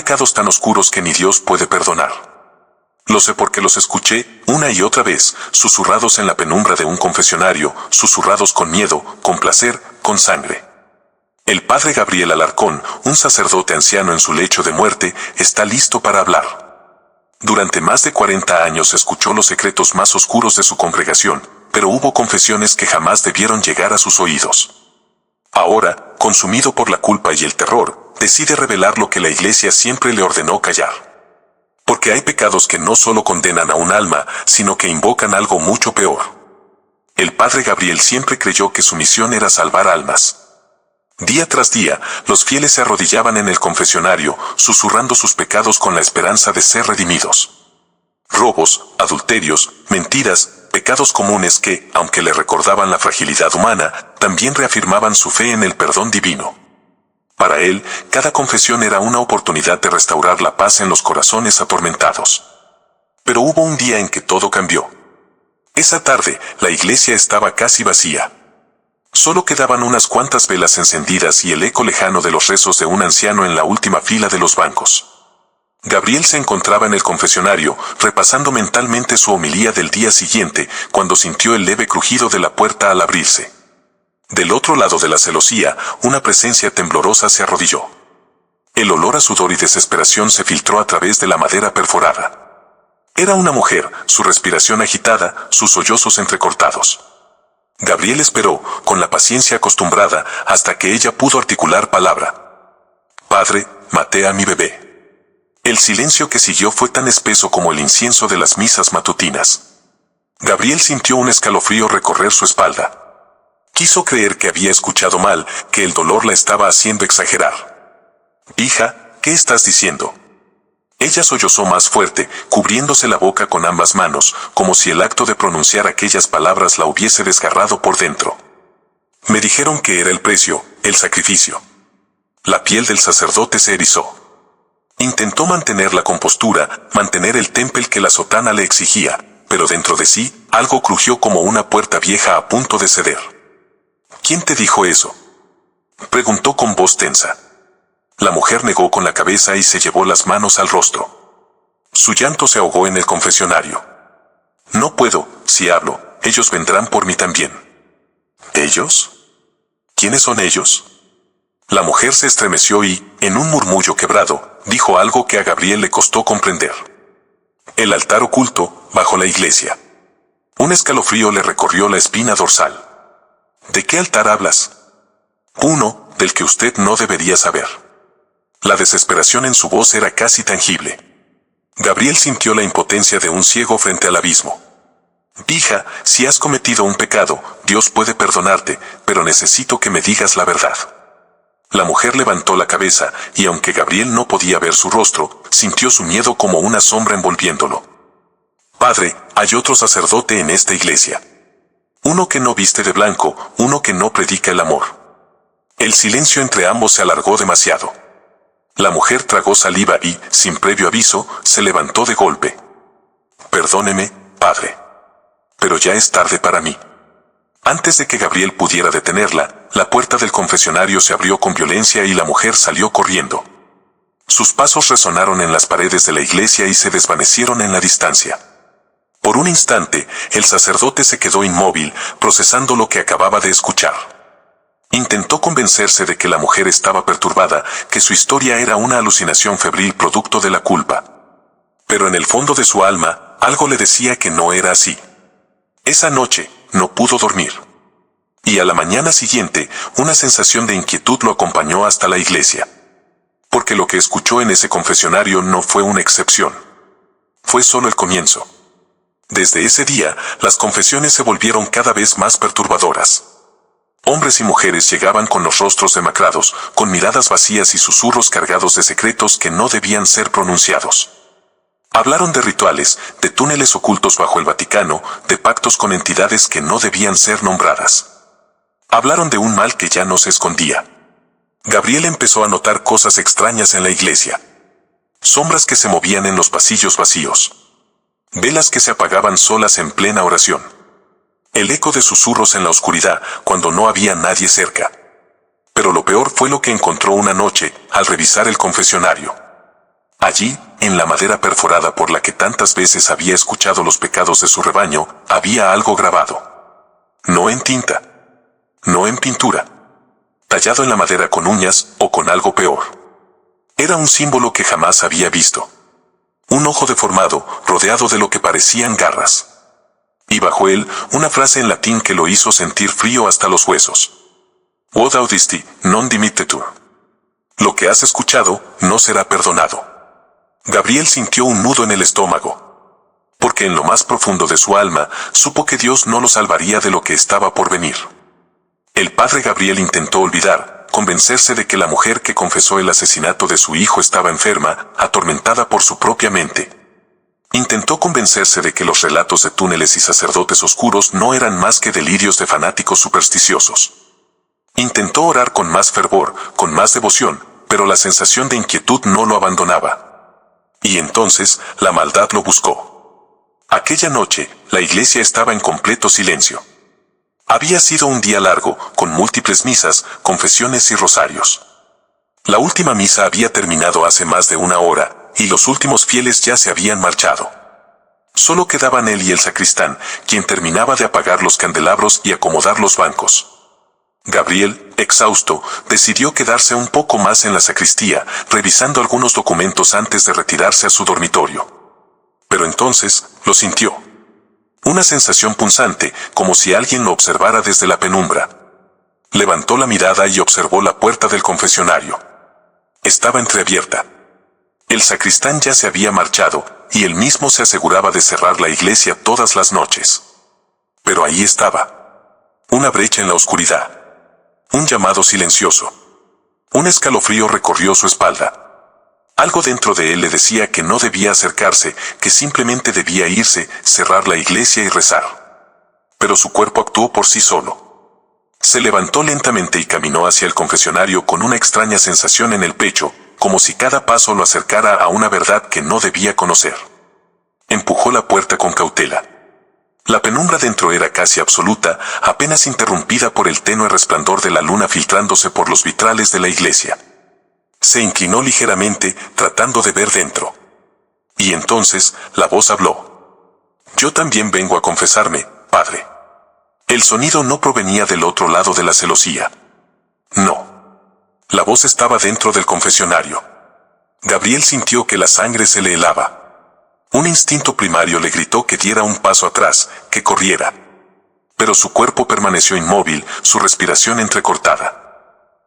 pecados tan oscuros que ni Dios puede perdonar. Lo sé porque los escuché, una y otra vez, susurrados en la penumbra de un confesionario, susurrados con miedo, con placer, con sangre. El padre Gabriel Alarcón, un sacerdote anciano en su lecho de muerte, está listo para hablar. Durante más de 40 años escuchó los secretos más oscuros de su congregación, pero hubo confesiones que jamás debieron llegar a sus oídos. Ahora, consumido por la culpa y el terror, decide revelar lo que la Iglesia siempre le ordenó callar. Porque hay pecados que no solo condenan a un alma, sino que invocan algo mucho peor. El padre Gabriel siempre creyó que su misión era salvar almas. Día tras día, los fieles se arrodillaban en el confesionario, susurrando sus pecados con la esperanza de ser redimidos. Robos, adulterios, mentiras, pecados comunes que, aunque le recordaban la fragilidad humana, también reafirmaban su fe en el perdón divino. Para él, cada confesión era una oportunidad de restaurar la paz en los corazones atormentados. Pero hubo un día en que todo cambió. Esa tarde, la iglesia estaba casi vacía. Solo quedaban unas cuantas velas encendidas y el eco lejano de los rezos de un anciano en la última fila de los bancos. Gabriel se encontraba en el confesionario, repasando mentalmente su homilía del día siguiente, cuando sintió el leve crujido de la puerta al abrirse. Del otro lado de la celosía, una presencia temblorosa se arrodilló. El olor a sudor y desesperación se filtró a través de la madera perforada. Era una mujer, su respiración agitada, sus sollozos entrecortados. Gabriel esperó, con la paciencia acostumbrada, hasta que ella pudo articular palabra. «Padre, maté a mi bebé». El silencio que siguió fue tan espeso como el incienso de las misas matutinas. Gabriel sintió un escalofrío recorrer su espalda. Quiso creer que había escuchado mal, que el dolor la estaba haciendo exagerar. «Hija, ¿qué estás diciendo?». Ella sollozó más fuerte, cubriéndose la boca con ambas manos, como si el acto de pronunciar aquellas palabras la hubiese desgarrado por dentro. «Me dijeron que era el precio, el sacrificio». La piel del sacerdote se erizó. Intentó mantener la compostura, mantener el temple que la sotana le exigía, pero dentro de sí, algo crujió como una puerta vieja a punto de ceder. «¿Quién te dijo eso?», preguntó con voz tensa. La mujer negó con la cabeza y se llevó las manos al rostro. Su llanto se ahogó en el confesionario. «No puedo, si hablo, ellos vendrán por mí también». «¿Ellos? ¿Quiénes son ellos?». La mujer se estremeció y, en un murmullo quebrado, dijo algo que a Gabriel le costó comprender. «El altar oculto, bajo la iglesia». Un escalofrío le recorrió la espina dorsal. «¿De qué altar hablas?». «Uno, del que usted no debería saber». La desesperación en su voz era casi tangible. Gabriel sintió la impotencia de un ciego frente al abismo. «Hija, si has cometido un pecado, Dios puede perdonarte, pero necesito que me digas la verdad». La mujer levantó la cabeza, y aunque Gabriel no podía ver su rostro, sintió su miedo como una sombra envolviéndolo. «Padre, hay otro sacerdote en esta iglesia. Uno que no viste de blanco, uno que no predica el amor». El silencio entre ambos se alargó demasiado. La mujer tragó saliva y, sin previo aviso, se levantó de golpe. «Perdóneme, padre. Pero ya es tarde para mí». Antes de que Gabriel pudiera detenerla, la puerta del confesionario se abrió con violencia y la mujer salió corriendo. Sus pasos resonaron en las paredes de la iglesia y se desvanecieron en la distancia. Por un instante, el sacerdote se quedó inmóvil, procesando lo que acababa de escuchar. Intentó convencerse de que la mujer estaba perturbada, que su historia era una alucinación febril producto de la culpa. Pero en el fondo de su alma, algo le decía que no era así. Esa noche, no pudo dormir. Y a la mañana siguiente, una sensación de inquietud lo acompañó hasta la iglesia. Porque lo que escuchó en ese confesionario no fue una excepción. Fue solo el comienzo. Desde ese día, las confesiones se volvieron cada vez más perturbadoras. Hombres y mujeres llegaban con los rostros demacrados, con miradas vacías y susurros cargados de secretos que no debían ser pronunciados. Hablaron de rituales, de túneles ocultos bajo el Vaticano, de pactos con entidades que no debían ser nombradas. Hablaron de un mal que ya no se escondía. Gabriel empezó a notar cosas extrañas en la iglesia. Sombras que se movían en los pasillos vacíos. Velas que se apagaban solas en plena oración. El eco de susurros en la oscuridad cuando no había nadie cerca. Pero lo peor fue lo que encontró una noche, al revisar el confesionario. Allí, en la madera perforada por la que tantas veces había escuchado los pecados de su rebaño, había algo grabado. No en tinta. No en pintura. Tallado en la madera con uñas o con algo peor. Era un símbolo que jamás había visto. Un ojo deformado, rodeado de lo que parecían garras. Y bajo él, una frase en latín que lo hizo sentir frío hasta los huesos. What audisti, non dimittetur. Lo que has escuchado, no será perdonado. Gabriel sintió un nudo en el estómago. Porque en lo más profundo de su alma, supo que Dios no lo salvaría de lo que estaba por venir. El padre Gabriel intentó olvidar, convencerse de que la mujer que confesó el asesinato de su hijo estaba enferma, atormentada por su propia mente. Intentó convencerse de que los relatos de túneles y sacerdotes oscuros no eran más que delirios de fanáticos supersticiosos. Intentó orar con más fervor, con más devoción, pero la sensación de inquietud no lo abandonaba. Y entonces, la maldad lo buscó. Aquella noche, la iglesia estaba en completo silencio. Había sido un día largo, con múltiples misas, confesiones y rosarios. La última misa había terminado hace más de una hora, y los últimos fieles ya se habían marchado. Solo quedaban él y el sacristán, quien terminaba de apagar los candelabros y acomodar los bancos. Gabriel, exhausto, decidió quedarse un poco más en la sacristía, revisando algunos documentos antes de retirarse a su dormitorio. Pero entonces, lo sintió. Una sensación punzante, como si alguien lo observara desde la penumbra. Levantó la mirada y observó la puerta del confesionario. Estaba entreabierta. El sacristán ya se había marchado, y él mismo se aseguraba de cerrar la iglesia todas las noches. Pero ahí estaba. Una brecha en la oscuridad. Un llamado silencioso. Un escalofrío recorrió su espalda. Algo dentro de él le decía que no debía acercarse, que simplemente debía irse, cerrar la iglesia y rezar. Pero su cuerpo actuó por sí solo. Se levantó lentamente y caminó hacia el confesionario con una extraña sensación en el pecho, como si cada paso lo acercara a una verdad que no debía conocer. Empujó la puerta con cautela. La penumbra dentro era casi absoluta, apenas interrumpida por el tenue resplandor de la luna filtrándose por los vitrales de la iglesia. Se inclinó ligeramente, tratando de ver dentro. Y entonces, la voz habló. Yo también vengo a confesarme, padre. El sonido no provenía del otro lado de la celosía. No. La voz estaba dentro del confesionario. Gabriel sintió que la sangre se le helaba. Un instinto primario le gritó que diera un paso atrás, que corriera. Pero su cuerpo permaneció inmóvil, su respiración entrecortada.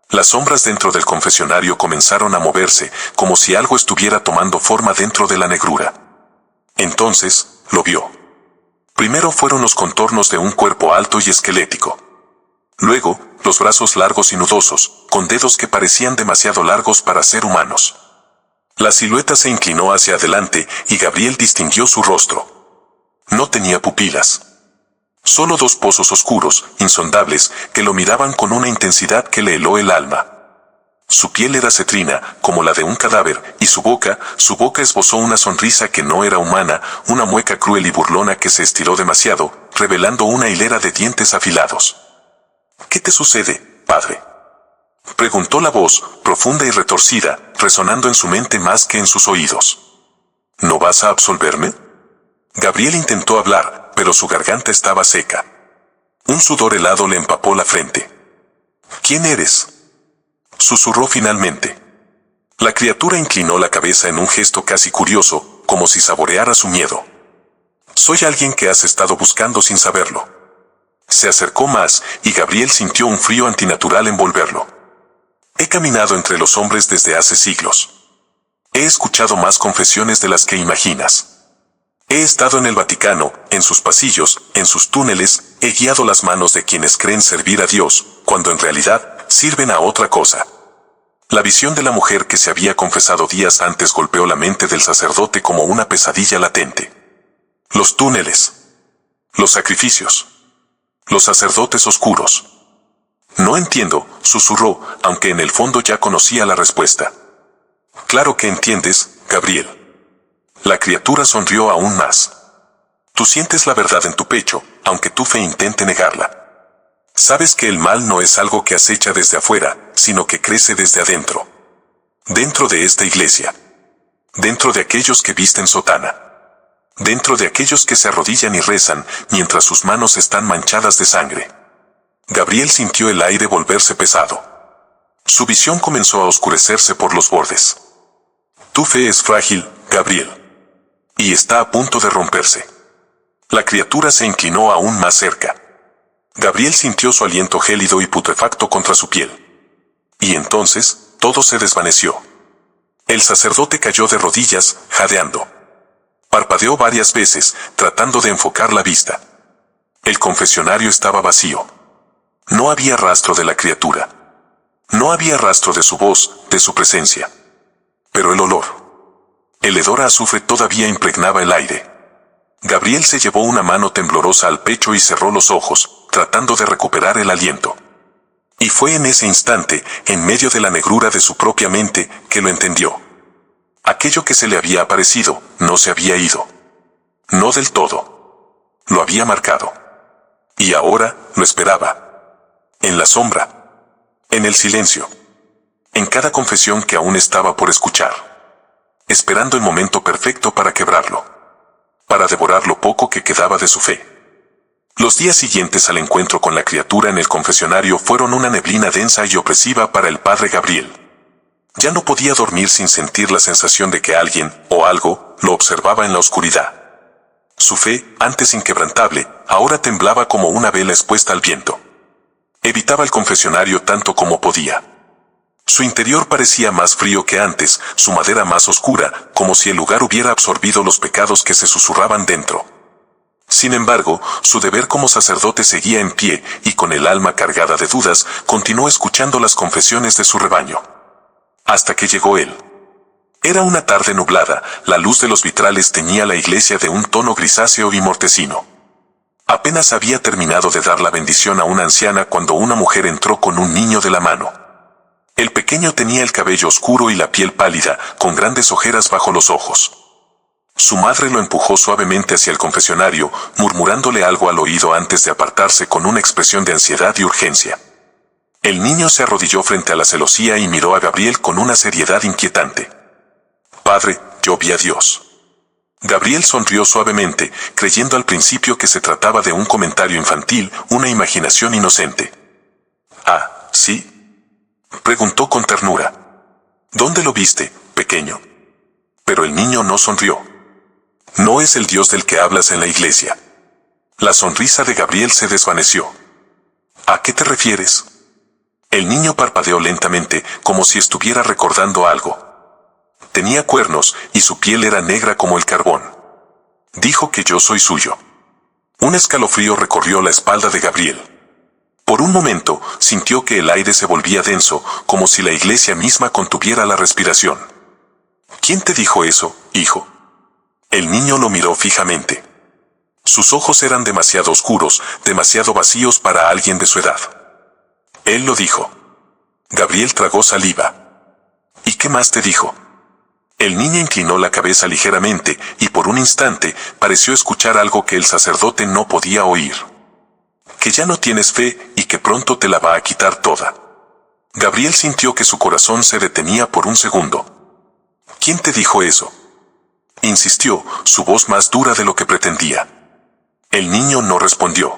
Las sombras dentro del confesionario comenzaron a moverse, como si algo estuviera tomando forma dentro de la negrura. Entonces, lo vio. Primero fueron los contornos de un cuerpo alto y esquelético. Luego, los brazos largos y nudosos, con dedos que parecían demasiado largos para ser humanos. La silueta se inclinó hacia adelante y Gabriel distinguió su rostro. No tenía pupilas. Solo dos pozos oscuros, insondables, que lo miraban con una intensidad que le heló el alma. Su piel era cetrina, como la de un cadáver, y su boca esbozó una sonrisa que no era humana, una mueca cruel y burlona que se estiró demasiado, revelando una hilera de dientes afilados. ¿Qué te sucede, padre?, preguntó la voz, profunda y retorcida, resonando en su mente más que en sus oídos. ¿No vas a absolverme? Gabriel intentó hablar, pero su garganta estaba seca. Un sudor helado le empapó la frente. ¿Quién eres?, susurró finalmente. La criatura inclinó la cabeza en un gesto casi curioso, como si saboreara su miedo. Soy alguien que has estado buscando sin saberlo. Se acercó más, y Gabriel sintió un frío antinatural envolverlo. He caminado entre los hombres desde hace siglos. He escuchado más confesiones de las que imaginas. He estado en el Vaticano, en sus pasillos, en sus túneles, he guiado las manos de quienes creen servir a Dios, cuando en realidad sirven a otra cosa. La visión de la mujer que se había confesado días antes golpeó la mente del sacerdote como una pesadilla latente. Los túneles. Los sacrificios. Los sacerdotes oscuros. No entiendo, susurró, aunque en el fondo ya conocía la respuesta. Claro que entiendes, Gabriel. La criatura sonrió aún más. Tú sientes la verdad en tu pecho, aunque tu fe intente negarla. Sabes que el mal no es algo que acecha desde afuera, sino que crece desde adentro. Dentro de esta iglesia. Dentro de aquellos que visten sotana. Dentro de aquellos que se arrodillan y rezan, mientras sus manos están manchadas de sangre. Gabriel sintió el aire volverse pesado. Su visión comenzó a oscurecerse por los bordes. Tu fe es frágil, Gabriel. Y está a punto de romperse. La criatura se inclinó aún más cerca. Gabriel sintió su aliento gélido y putrefacto contra su piel. Y entonces, todo se desvaneció. El sacerdote cayó de rodillas, jadeando. Parpadeó varias veces, tratando de enfocar la vista. El confesionario estaba vacío. No había rastro de la criatura. No había rastro de su voz, de su presencia. Pero el olor. El hedor a azufre todavía impregnaba el aire. Gabriel se llevó una mano temblorosa al pecho y cerró los ojos, tratando de recuperar el aliento. Y fue en ese instante, en medio de la negrura de su propia mente, que lo entendió. Aquello que se le había aparecido, no se había ido. No del todo. Lo había marcado. Y ahora, lo esperaba. En la sombra. En el silencio. En cada confesión que aún estaba por escuchar. Esperando el momento perfecto para quebrarlo. Para devorar lo poco que quedaba de su fe. Los días siguientes al encuentro con la criatura en el confesionario fueron una neblina densa y opresiva para el padre Gabriel. Ya no podía dormir sin sentir la sensación de que alguien, o algo, lo observaba en la oscuridad. Su fe, antes inquebrantable, ahora temblaba como una vela expuesta al viento. Evitaba el confesionario tanto como podía. Su interior parecía más frío que antes, su madera más oscura, como si el lugar hubiera absorbido los pecados que se susurraban dentro. Sin embargo, su deber como sacerdote seguía en pie, y con el alma cargada de dudas, continuó escuchando las confesiones de su rebaño. Hasta que llegó él. Era una tarde nublada, la luz de los vitrales teñía la iglesia de un tono grisáceo y mortecino. Apenas había terminado de dar la bendición a una anciana cuando una mujer entró con un niño de la mano. El pequeño tenía el cabello oscuro y la piel pálida, con grandes ojeras bajo los ojos. Su madre lo empujó suavemente hacia el confesionario, murmurándole algo al oído antes de apartarse con una expresión de ansiedad y urgencia. El niño se arrodilló frente a la celosía y miró a Gabriel con una seriedad inquietante. Padre, yo vi a Dios. Gabriel sonrió suavemente, creyendo al principio que se trataba de un comentario infantil, una imaginación inocente. Ah, ¿sí? Preguntó con ternura. ¿Dónde lo viste, pequeño? Pero el niño no sonrió. No es el Dios del que hablas en la iglesia. La sonrisa de Gabriel se desvaneció. ¿A qué te refieres? El niño parpadeó lentamente, como si estuviera recordando algo. Tenía cuernos, y su piel era negra como el carbón. Dijo que yo soy suyo. Un escalofrío recorrió la espalda de Gabriel. Por un momento, sintió que el aire se volvía denso, como si la iglesia misma contuviera la respiración. ¿Quién te dijo eso, hijo? El niño lo miró fijamente. Sus ojos eran demasiado oscuros, demasiado vacíos para alguien de su edad. Él lo dijo. Gabriel tragó saliva. ¿Y qué más te dijo? El niño inclinó la cabeza ligeramente, y por un instante, pareció escuchar algo que el sacerdote no podía oír. Que ya no tienes fe, y que pronto te la va a quitar toda. Gabriel sintió que su corazón se detenía por un segundo. ¿Quién te dijo eso? Insistió, su voz más dura de lo que pretendía. El niño no respondió.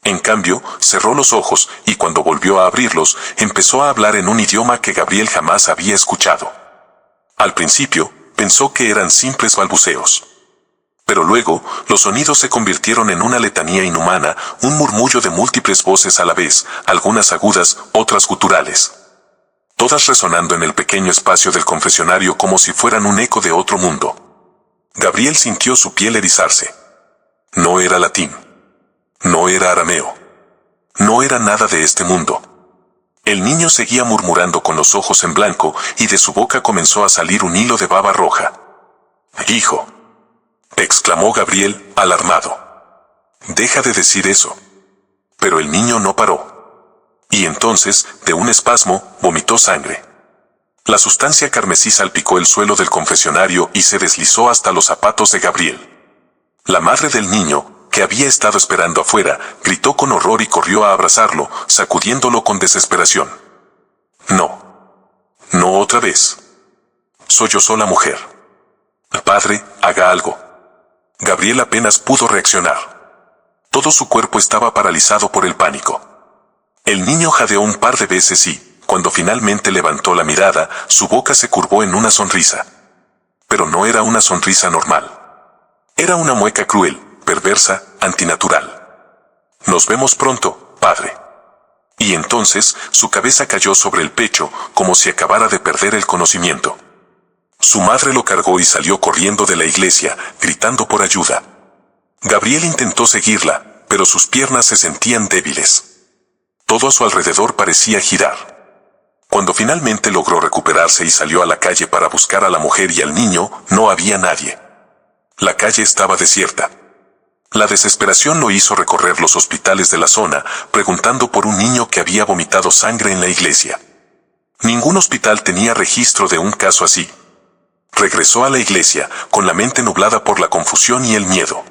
En cambio, cerró los ojos, y cuando volvió a abrirlos, empezó a hablar en un idioma que Gabriel jamás había escuchado. Al principio, pensó que eran simples balbuceos. Pero luego, los sonidos se convirtieron en una letanía inhumana, un murmullo de múltiples voces a la vez, algunas agudas, otras guturales. Todas resonando en el pequeño espacio del confesionario como si fueran un eco de otro mundo. Gabriel sintió su piel erizarse. No era latín. No era arameo. No era nada de este mundo. El niño seguía murmurando con los ojos en blanco, y de su boca comenzó a salir un hilo de baba roja. «Hijo», exclamó Gabriel, alarmado. «Deja de decir eso». Pero el niño no paró. Y entonces, de un espasmo, vomitó sangre. La sustancia carmesí salpicó el suelo del confesionario y se deslizó hasta los zapatos de Gabriel. La madre del niño, que había estado esperando afuera, gritó con horror y corrió a abrazarlo, sacudiéndolo con desesperación. «No. No otra vez». Sollozó la mujer. Padre, haga algo. Gabriel apenas pudo reaccionar. Todo su cuerpo estaba paralizado por el pánico. El niño jadeó un par de veces y, cuando finalmente levantó la mirada, su boca se curvó en una sonrisa. Pero no era una sonrisa normal. Era una mueca cruel, perversa, antinatural. Nos vemos pronto, padre. Y entonces, su cabeza cayó sobre el pecho, como si acabara de perder el conocimiento. Su madre lo cargó y salió corriendo de la iglesia, gritando por ayuda. Gabriel intentó seguirla, pero sus piernas se sentían débiles. Todo a su alrededor parecía girar. Cuando finalmente logró recuperarse y salió a la calle para buscar a la mujer y al niño, no había nadie. La calle estaba desierta. La desesperación lo hizo recorrer los hospitales de la zona, preguntando por un niño que había vomitado sangre en la iglesia. Ningún hospital tenía registro de un caso así. Regresó a la iglesia, con la mente nublada por la confusión y el miedo.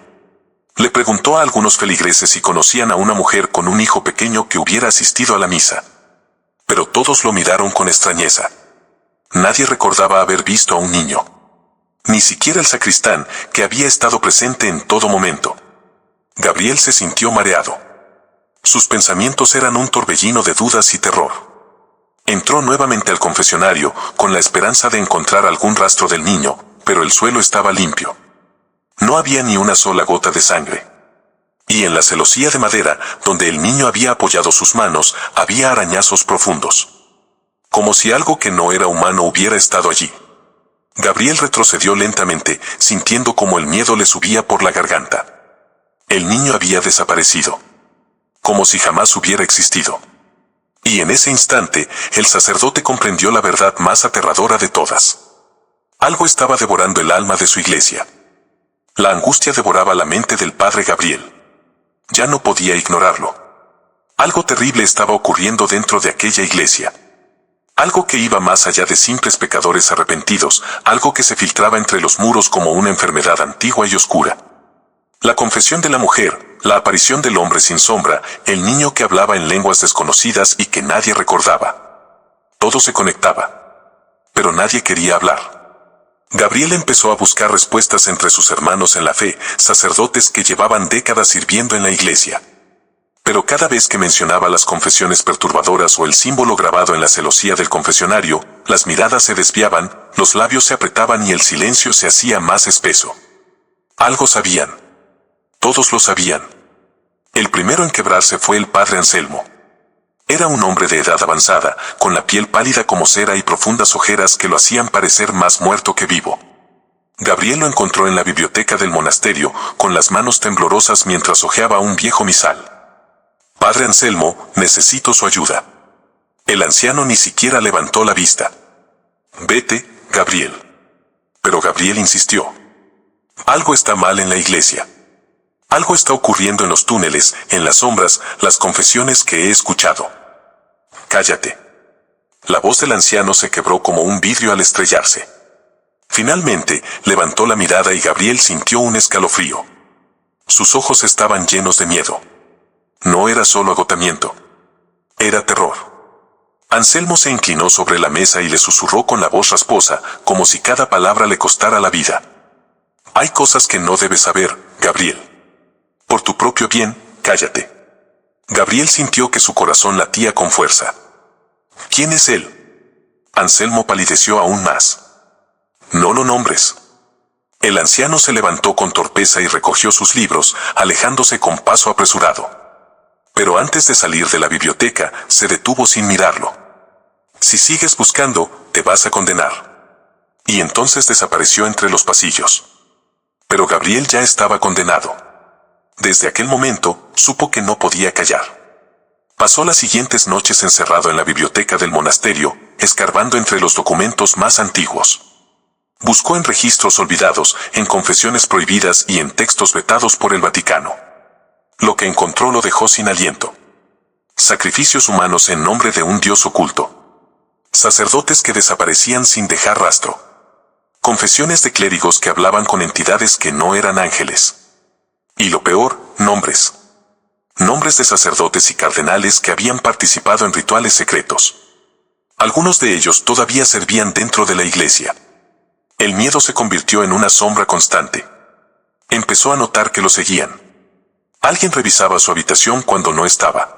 Le preguntó a algunos feligreses si conocían a una mujer con un hijo pequeño que hubiera asistido a la misa. Pero todos lo miraron con extrañeza. Nadie recordaba haber visto a un niño. Ni siquiera el sacristán, que había estado presente en todo momento. Gabriel se sintió mareado. Sus pensamientos eran un torbellino de dudas y terror. Entró nuevamente al confesionario, con la esperanza de encontrar algún rastro del niño, pero el suelo estaba limpio. No había ni una sola gota de sangre. Y en la celosía de madera, donde el niño había apoyado sus manos, había arañazos profundos. Como si algo que no era humano hubiera estado allí. Gabriel retrocedió lentamente, sintiendo como el miedo le subía por la garganta. El niño había desaparecido. Como si jamás hubiera existido. Y en ese instante, el sacerdote comprendió la verdad más aterradora de todas. Algo estaba devorando el alma de su iglesia. La angustia devoraba la mente del padre Gabriel. Ya no podía ignorarlo. Algo terrible estaba ocurriendo dentro de aquella iglesia. Algo que iba más allá de simples pecadores arrepentidos, algo que se filtraba entre los muros como una enfermedad antigua y oscura. La confesión de la mujer, la aparición del hombre sin sombra, el niño que hablaba en lenguas desconocidas y que nadie recordaba. Todo se conectaba. Pero nadie quería hablar. Gabriel empezó a buscar respuestas entre sus hermanos en la fe, sacerdotes que llevaban décadas sirviendo en la iglesia. Pero cada vez que mencionaba las confesiones perturbadoras o el símbolo grabado en la celosía del confesionario, las miradas se desviaban, los labios se apretaban y el silencio se hacía más espeso. Algo sabían. Todos lo sabían. El primero en quebrarse fue el padre Anselmo. Era un hombre de edad avanzada, con la piel pálida como cera y profundas ojeras que lo hacían parecer más muerto que vivo. Gabriel lo encontró en la biblioteca del monasterio, con las manos temblorosas mientras hojeaba un viejo misal. Padre Anselmo, necesito su ayuda. El anciano ni siquiera levantó la vista. Vete, Gabriel. Pero Gabriel insistió. Algo está mal en la iglesia. Algo está ocurriendo en los túneles, en las sombras, las confesiones que he escuchado. Cállate. La voz del anciano se quebró como un vidrio al estrellarse. Finalmente, levantó la mirada y Gabriel sintió un escalofrío. Sus ojos estaban llenos de miedo. No era solo agotamiento. Era terror. Anselmo se inclinó sobre la mesa y le susurró con la voz rasposa, como si cada palabra le costara la vida. Hay cosas que no debes saber, Gabriel. Por tu propio bien, cállate. Gabriel sintió que su corazón latía con fuerza. ¿Quién es él? Anselmo palideció aún más. No lo nombres. El anciano se levantó con torpeza y recogió sus libros, alejándose con paso apresurado. Pero antes de salir de la biblioteca, se detuvo sin mirarlo. Si sigues buscando, te vas a condenar. Y entonces desapareció entre los pasillos. Pero Gabriel ya estaba condenado. Desde aquel momento, supo que no podía callar. Pasó las siguientes noches encerrado en la biblioteca del monasterio, escarbando entre los documentos más antiguos. Buscó en registros olvidados, en confesiones prohibidas y en textos vetados por el Vaticano. Lo que encontró lo dejó sin aliento. Sacrificios humanos en nombre de un dios oculto. Sacerdotes que desaparecían sin dejar rastro. Confesiones de clérigos que hablaban con entidades que no eran ángeles. Y lo peor, nombres. Nombres de sacerdotes y cardenales que habían participado en rituales secretos. Algunos de ellos todavía servían dentro de la iglesia. El miedo se convirtió en una sombra constante. Empezó a notar que lo seguían. Alguien revisaba su habitación cuando no estaba.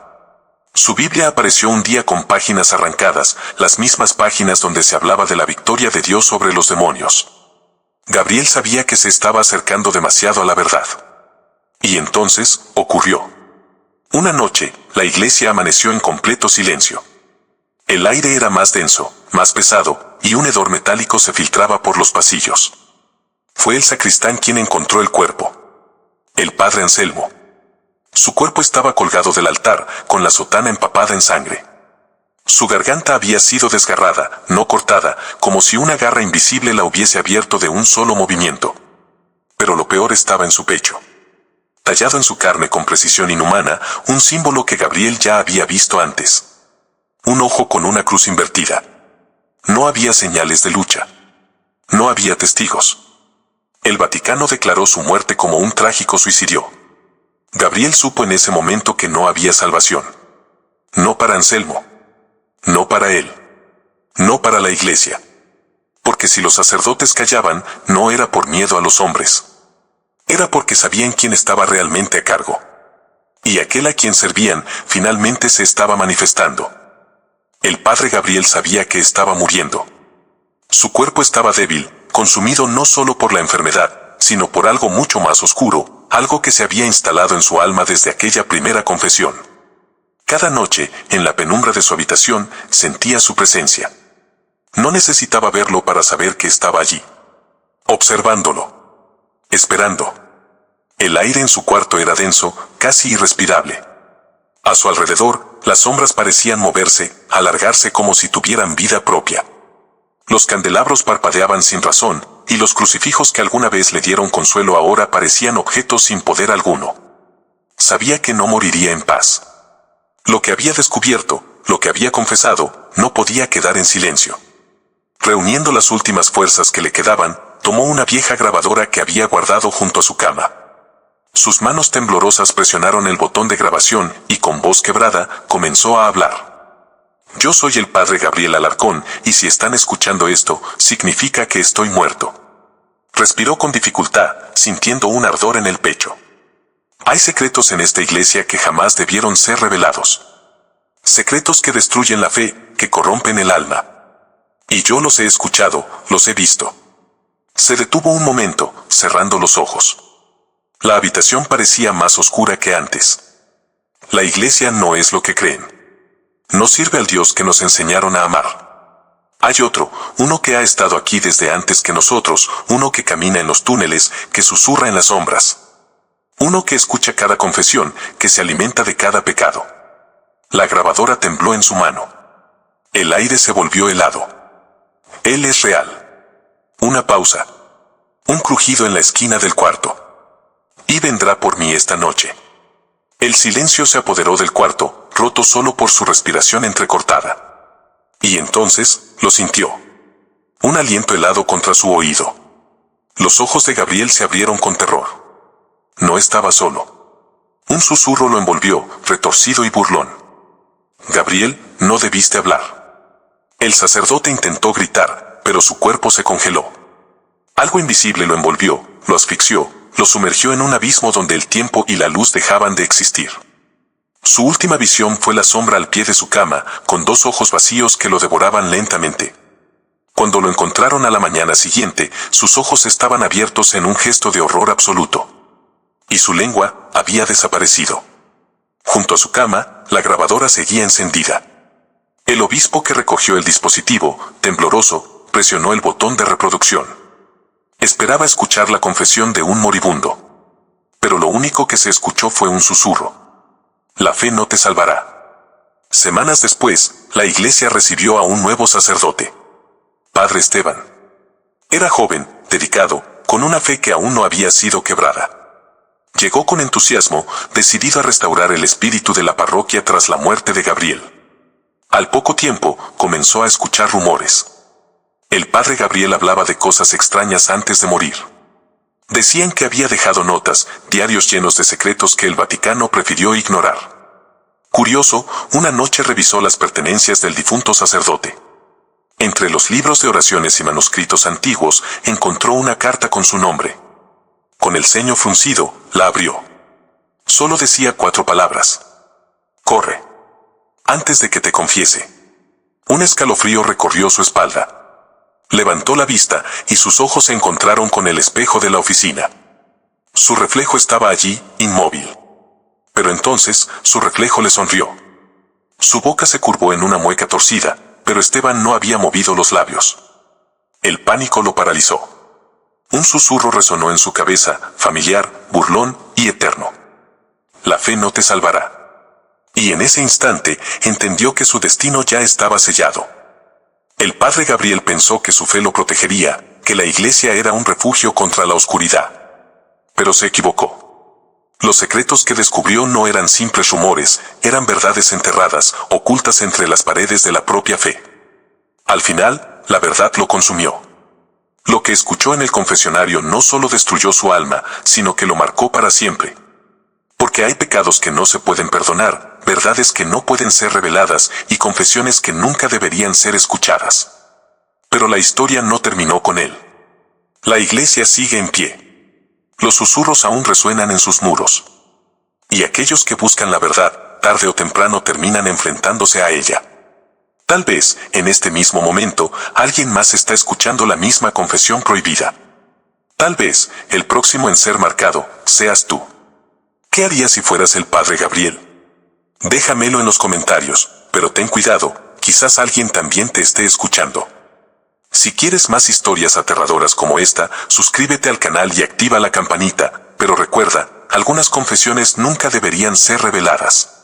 Su Biblia apareció un día con páginas arrancadas, las mismas páginas donde se hablaba de la victoria de Dios sobre los demonios. Gabriel sabía que se estaba acercando demasiado a la verdad. Y entonces, ocurrió. Una noche, la iglesia amaneció en completo silencio. El aire era más denso, más pesado, y un hedor metálico se filtraba por los pasillos. Fue el sacristán quien encontró el cuerpo. El padre Anselmo. Su cuerpo estaba colgado del altar, con la sotana empapada en sangre. Su garganta había sido desgarrada, no cortada, como si una garra invisible la hubiese abierto de un solo movimiento. Pero lo peor estaba en su pecho. Tallado en su carne con precisión inhumana, un símbolo que Gabriel ya había visto antes. Un ojo con una cruz invertida. No había señales de lucha. No había testigos. El Vaticano declaró su muerte como un trágico suicidio. Gabriel supo en ese momento que no había salvación. No para Anselmo. No para él. No para la iglesia. Porque si los sacerdotes callaban, no era por miedo a los hombres. Era porque sabían quién estaba realmente a cargo. Y aquel a quien servían, finalmente se estaba manifestando. El padre Gabriel sabía que estaba muriendo. Su cuerpo estaba débil, consumido no solo por la enfermedad, sino por algo mucho más oscuro, algo que se había instalado en su alma desde aquella primera confesión. Cada noche, en la penumbra de su habitación, sentía su presencia. No necesitaba verlo para saber que estaba allí. Observándolo. Esperando. El aire en su cuarto era denso, casi irrespirable. A su alrededor, las sombras parecían moverse, alargarse como si tuvieran vida propia. Los candelabros parpadeaban sin razón, y los crucifijos que alguna vez le dieron consuelo ahora parecían objetos sin poder alguno. Sabía que no moriría en paz. Lo que había descubierto, lo que había confesado, no podía quedar en silencio. Reuniendo las últimas fuerzas que le quedaban, tomó una vieja grabadora que había guardado junto a su cama. Sus manos temblorosas presionaron el botón de grabación y con voz quebrada comenzó a hablar. Yo soy el padre Gabriel Alarcón, y si están escuchando esto, significa que estoy muerto. Respiró con dificultad, sintiendo un ardor en el pecho. Hay secretos en esta iglesia que jamás debieron ser revelados. Secretos que destruyen la fe, que corrompen el alma. Y yo los he escuchado, los he visto. Se detuvo un momento, cerrando los ojos. La habitación parecía más oscura que antes. La iglesia no es lo que creen. No sirve al Dios que nos enseñaron a amar. Hay otro, uno que ha estado aquí desde antes que nosotros, uno que camina en los túneles, que susurra en las sombras. Uno que escucha cada confesión, que se alimenta de cada pecado. La grabadora tembló en su mano. El aire se volvió helado. Él es real. Una pausa. Un crujido en la esquina del cuarto. Y vendrá por mí esta noche. El silencio se apoderó del cuarto, roto solo por su respiración entrecortada. Y entonces, lo sintió. Un aliento helado contra su oído. Los ojos de Gabriel se abrieron con terror. No estaba solo. Un susurro lo envolvió, retorcido y burlón. Gabriel, no debiste hablar. El sacerdote intentó gritar, pero su cuerpo se congeló. Algo invisible lo envolvió, lo asfixió, lo sumergió en un abismo donde el tiempo y la luz dejaban de existir. Su última visión fue la sombra al pie de su cama, con dos ojos vacíos que lo devoraban lentamente. Cuando lo encontraron a la mañana siguiente, sus ojos estaban abiertos en un gesto de horror absoluto. Y su lengua había desaparecido. Junto a su cama, la grabadora seguía encendida. El obispo que recogió el dispositivo, tembloroso, presionó el botón de reproducción. Esperaba escuchar la confesión de un moribundo. Pero lo único que se escuchó fue un susurro. La fe no te salvará. Semanas después, la iglesia recibió a un nuevo sacerdote. Padre Esteban. Era joven, dedicado, con una fe que aún no había sido quebrada. Llegó con entusiasmo, decidido a restaurar el espíritu de la parroquia tras la muerte de Gabriel. Al poco tiempo, comenzó a escuchar rumores. El padre Gabriel hablaba de cosas extrañas antes de morir. Decían que había dejado notas, diarios llenos de secretos que el Vaticano prefirió ignorar. Curioso, una noche revisó las pertenencias del difunto sacerdote. Entre los libros de oraciones y manuscritos antiguos encontró una carta con su nombre. Con el ceño fruncido, la abrió. Solo decía 4 palabras. Corre. Antes de que te confiese. Un escalofrío recorrió su espalda. Levantó la vista y sus ojos se encontraron con el espejo de la oficina. Su reflejo estaba allí, inmóvil. Pero entonces, su reflejo le sonrió. Su boca se curvó en una mueca torcida, pero Esteban no había movido los labios. El pánico lo paralizó. Un susurro resonó en su cabeza, familiar, burlón y eterno. La fe no te salvará. Y en ese instante, entendió que su destino ya estaba sellado. El padre Gabriel pensó que su fe lo protegería, que la iglesia era un refugio contra la oscuridad. Pero se equivocó. Los secretos que descubrió no eran simples rumores, eran verdades enterradas, ocultas entre las paredes de la propia fe. Al final, la verdad lo consumió. Lo que escuchó en el confesionario no solo destruyó su alma, sino que lo marcó para siempre. Porque hay pecados que no se pueden perdonar, verdades que no pueden ser reveladas y confesiones que nunca deberían ser escuchadas. Pero la historia no terminó con él. La iglesia sigue en pie. Los susurros aún resuenan en sus muros. Y aquellos que buscan la verdad, tarde o temprano terminan enfrentándose a ella. Tal vez, en este mismo momento, alguien más está escuchando la misma confesión prohibida. Tal vez, el próximo en ser marcado, seas tú. ¿Qué harías si fueras el padre Gabriel? Déjamelo en los comentarios, pero ten cuidado, quizás alguien también te esté escuchando. Si quieres más historias aterradoras como esta, suscríbete al canal y activa la campanita, pero recuerda, algunas confesiones nunca deberían ser reveladas.